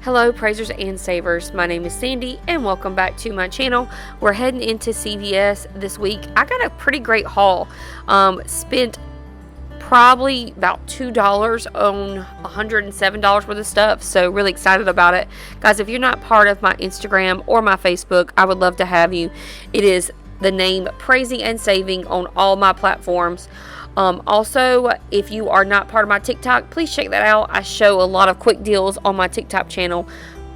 Hello praisers and savers, my name is Sandy and welcome back to my channel. We're heading into CVS this week. I got a pretty great haul. Spent probably about $2 on $107 worth of stuff, so really excited about it. Guys, if you're not part of my Instagram or my Facebook, I would love to have you. It is the name Praising and Saving on all my platforms. Also, if you are not part of my TikTok, please check that out. I show a lot of quick deals on my TikTok channel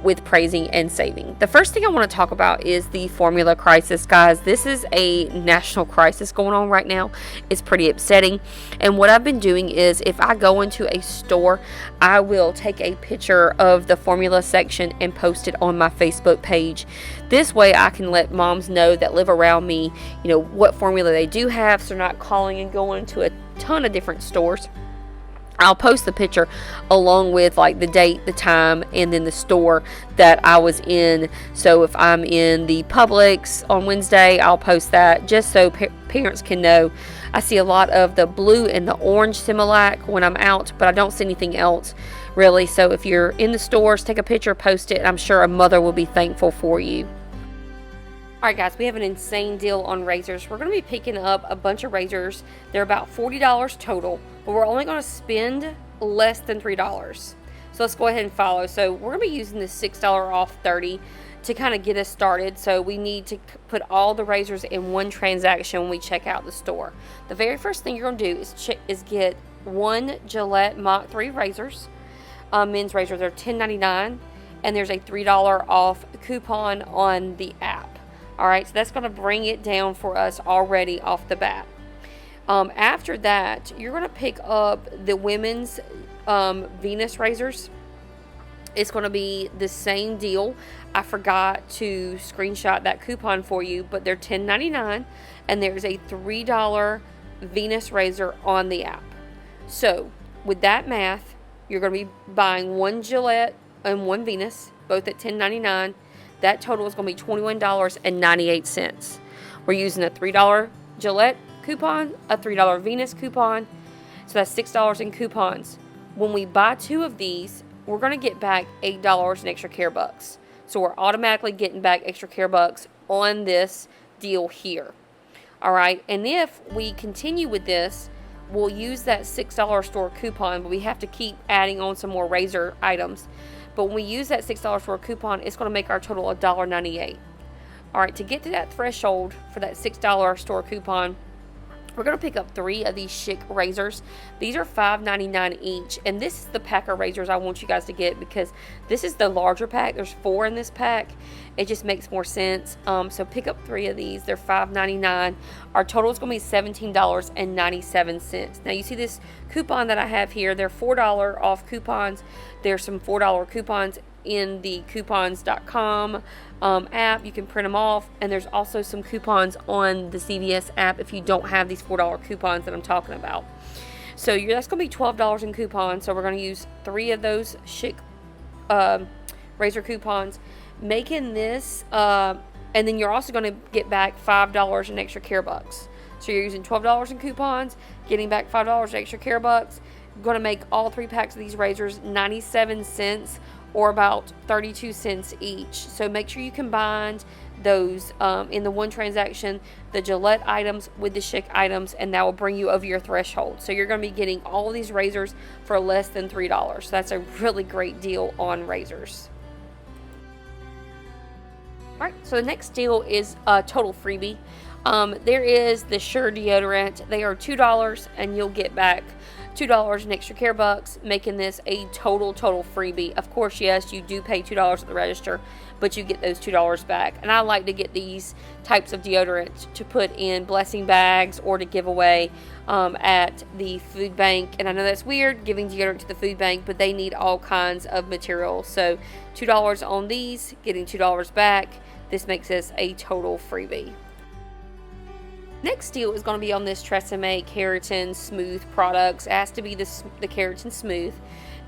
with Praising and Saving. The first thing I want to talk about is the formula crisis, guys. This is a national crisis going on right now. It's pretty upsetting. And what I've been doing is if I go into a store, I will take a picture of the formula section and post it on my Facebook page. This way I can let moms know that live around me, what formula they do have, so they're not calling and going to a ton of different stores. I'll post the picture along with like the date, the time, and then the store that I was in. So if I'm in the Publix on Wednesday, I'll post that just so parents can know. I see a lot of the blue and the orange Similac when I'm out, but I don't see anything else really. So if you're in the stores, take a picture, post it. I'm sure a mother will be thankful for you. Alright guys, we have an insane deal on razors. We're going to be picking up a bunch of razors. They're about $40 total, but we're only going to spend less than $3. So let's go ahead and follow. So we're going to be using the $6 off 30 to kind of get us started. So we need to put all the razors in one transaction when we check out the store. The very first thing you're going to do is get one Gillette Mach 3 razors. Men's razors are $10.99, and there's a $3 off coupon on the app. Alright, so that's going to bring it down for us already off the bat. After that, you're going to pick up the women's Venus razors. It's going to be the same deal. I forgot to screenshot that coupon for you, but they're $10.99, and there's a $3 Venus razor on the app. So, with that math, you're going to be buying one Gillette and one Venus, both at $10.99. That total is going to be $21.98. We're using a $3 Gillette coupon, a $3 Venus coupon, so that's $6 in coupons. When we buy two of these, we're going to get back $8 in extra care bucks. So we're automatically getting back extra care bucks on this deal here. Alright, and if we continue with this, we'll use that $6 store coupon, but we have to keep adding on some more razor items. But when we use that $6 store coupon, it's going to make our total $1.98. Alright, to get to that threshold for that $6 store coupon, we're going to pick up 3 of these Schick razors. These are $5.99 each, and this is the pack of razors I want you guys to get because this is the larger pack. There's 4 in this pack. It just makes more sense. So pick up 3 of these. They're $5.99. Our total is going to be $17.97. Now you see this coupon that I have here. They're $4 off coupons. There's some $4 coupons in the coupons.com app. You can print them off, and there's also some coupons on the CVS app if you don't have these $4 coupons that I'm talking about. So that's going to be $12 in coupons. So we're going to use 3 of those Schick razor coupons, making this and then you're also going to get back $5 in extra care bucks. So you're using $12 in coupons, getting back $5 in extra care bucks. Going to make all 3 packs of these razors 97 cents or about 32 cents each. So make sure you combine those in the one transaction, the Gillette items with the Schick items, and that will bring you over your threshold. So you're going to be getting all of these razors for less than $3. So that's a really great deal on razors. Alright, so the next deal is a total freebie. There is the Sure deodorant. They are $2, and you'll get back $2 in extra care bucks, making this a total freebie. Of course, yes, you do pay $2 at the register, but you get those $2 back. And I like to get these types of deodorants to put in blessing bags or to give away at the food bank. And I know that's weird, giving deodorant to the food bank, but they need all kinds of materials. So $2 on these, getting $2 back. This makes this a total freebie. Next deal is going to be on this Tresemme Keratin Smooth products. It has to be the Keratin Smooth.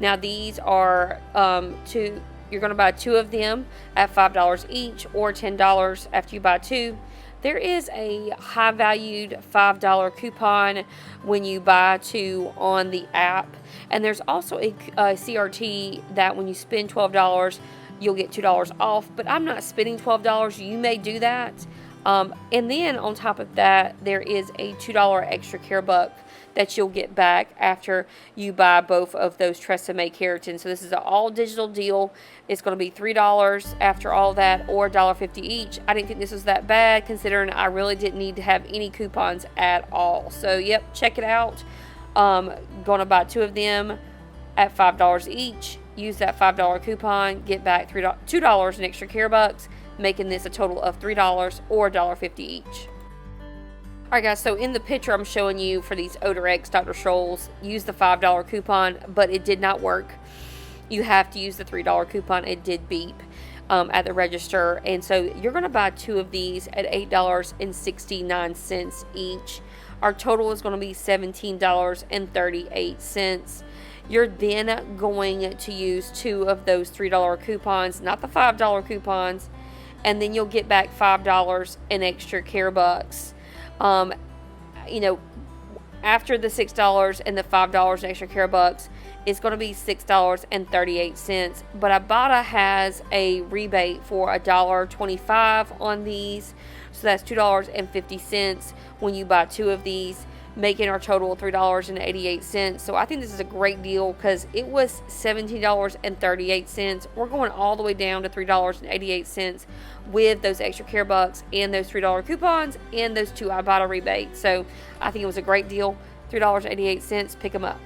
Now these are you're going to buy 2 of them at $5 each, or $10 after you buy 2. There is a high valued $5 coupon when you buy 2 on the app. And there's also a CRT that when you spend $12, you'll get $2 off. But I'm not spending $12. You may do that. And then on top of that, there is a $2 extra care buck that you'll get back after you buy both of those Tresemme keratin. So this is an all digital deal. It's going to be $3 after all that, or $1.50 each. I didn't think this was that bad, considering I really didn't need to have any coupons at all. So yep, check it out. Going to buy 2 of them at $5 each. Use that $5 coupon, get back $2 in extra care bucks, making this a total of $3 or $1.50 each. Alright guys, so in the picture I'm showing you for these Odorex Dr. Scholl's, use the $5 coupon, but it did not work. You have to use the $3 coupon. It did beep at the register. And so you're going to buy 2 of these at $8.69 each. Our total is going to be $17.38. You're then going to use 2 of those $3 coupons, not the $5 coupons, and then you'll get back $5 in extra care bucks. After the $6 and the $5 in extra care bucks, it's going to be $6.38. But IBOTTA has a rebate for $1.25 on these. So that's $2.50 when you buy 2 of these, making our total $3.88. So I think this is a great deal because it was $17.38. We're going all the way down to $3.88 with those extra care bucks and those $3 coupons and those 2 IBOTTA rebates. So I think it was a great deal. $3.88. Pick them up.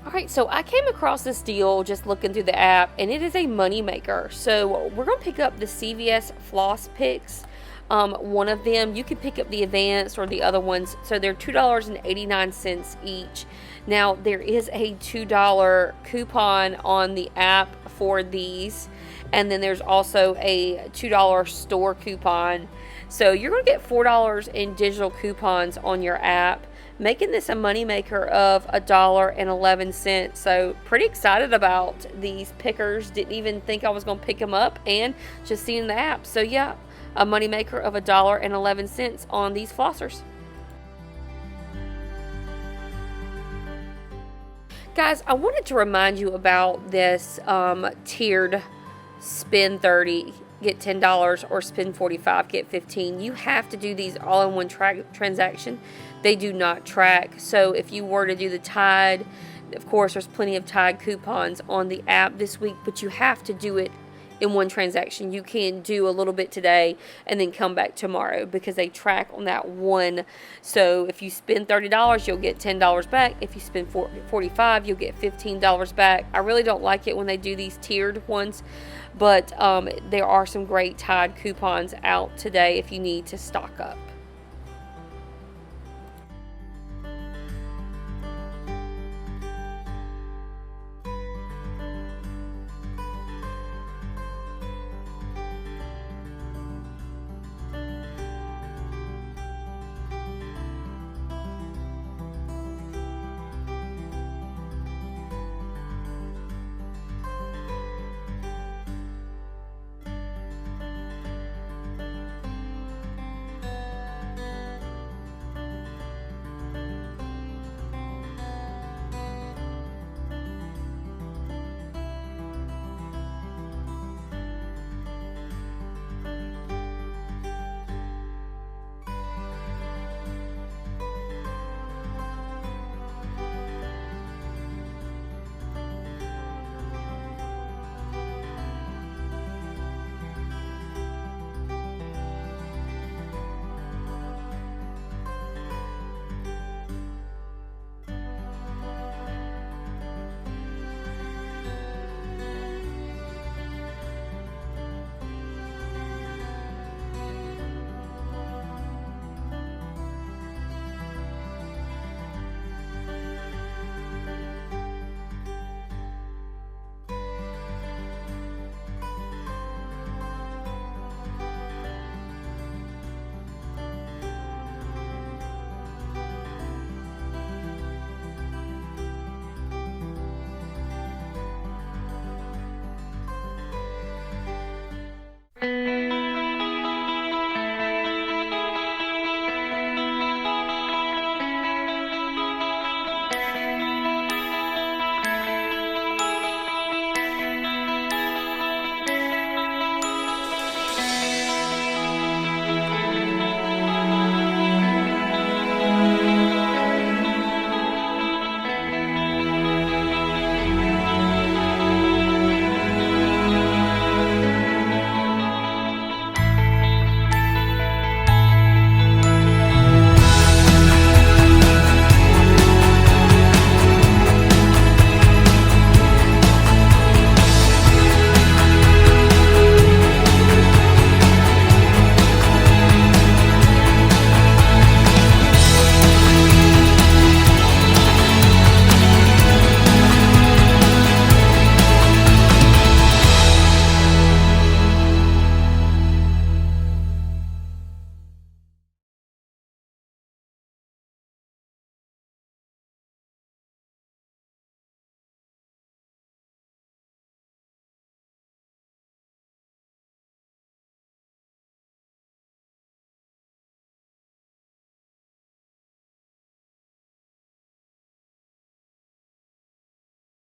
Alright, so I came across this deal just looking through the app, and it is a Moneymaker. So we're going to pick up the Cvs Floss Picks. One of them, you can pick up the advanced or the other ones. So they're $2.89 each. Now, there is a $2 coupon on the app for these. And then there's also a $2 store coupon. So you're going to get $4 in digital coupons on your app, making this a moneymaker of $1.11. So pretty excited about these pickers. Didn't even think I was going to pick them up, and just seeing the app. So yeah, a moneymaker of $1.11 on these flossers. Guys, I wanted to remind you about this tiered spend 30, get $10, or spend 45, get 15. You have to do these all in one transaction. They do not track. So if you were to do the Tide, of course, there's plenty of Tide coupons on the app this week, but you have to do it in one transaction. You can do a little bit today and then come back tomorrow because they track on that one. So if you spend $30, you'll get $10 back. If you spend $45, you'll get $15 back. I really don't like it when they do these tiered ones, but there are some great Tide coupons out today if you need to stock up.